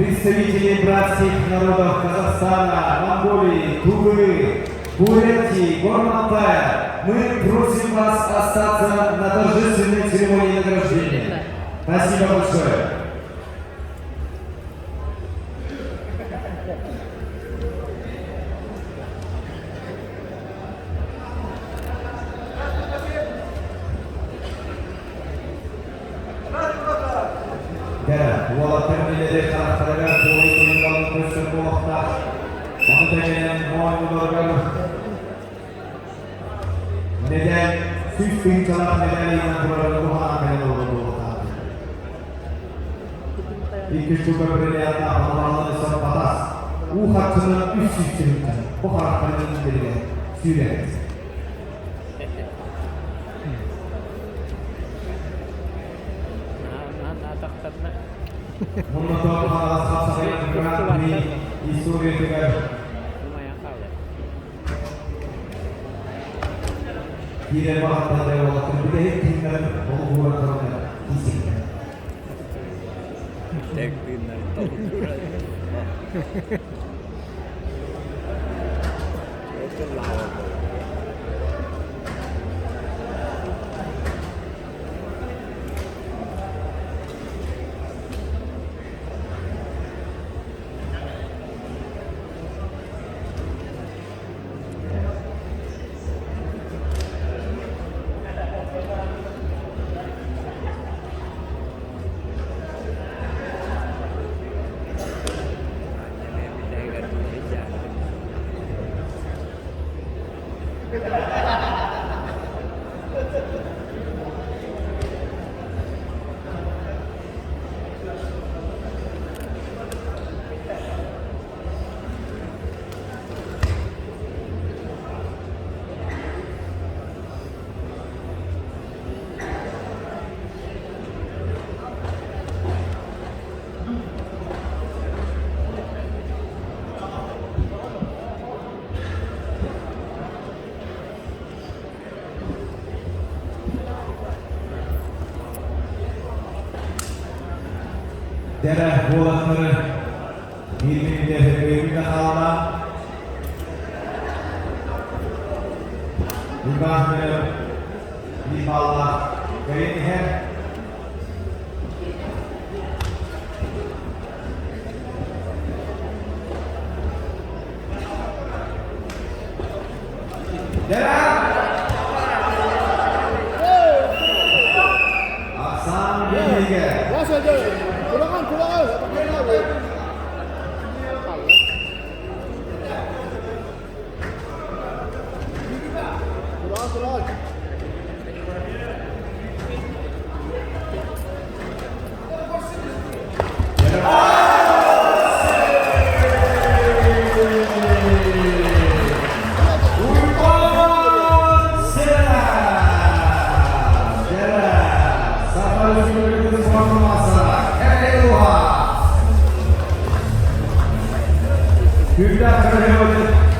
представители братских народов Казахстана, Монголии, Тувы, Бурятии, Горно-Алтая, мы просим вас остаться на торжественной церемонии награждения. Спасибо большое. Ualat terminleri karakterler boyu oyunlarının gösterdiği olmakta. Onu da gelen muayyenelerden neden süs pinçalar nedeniyle buraları bu hakaret olduğu olmakta. İlk üç kupa briliyatta anılarını son patas. U hakkının üst üstünlükten bu karakterin biriyle söylenir. Menutup hal sampai berat di Suriah juga. Tidak bahat pada waktu berbeda tinggal mengukur karena isi. Tek tinggal itu lawan. Daerah bolatları birbirine kalan İbrahim'in bir ballar ve her Aksan Bilge. Kulangan. Hükümler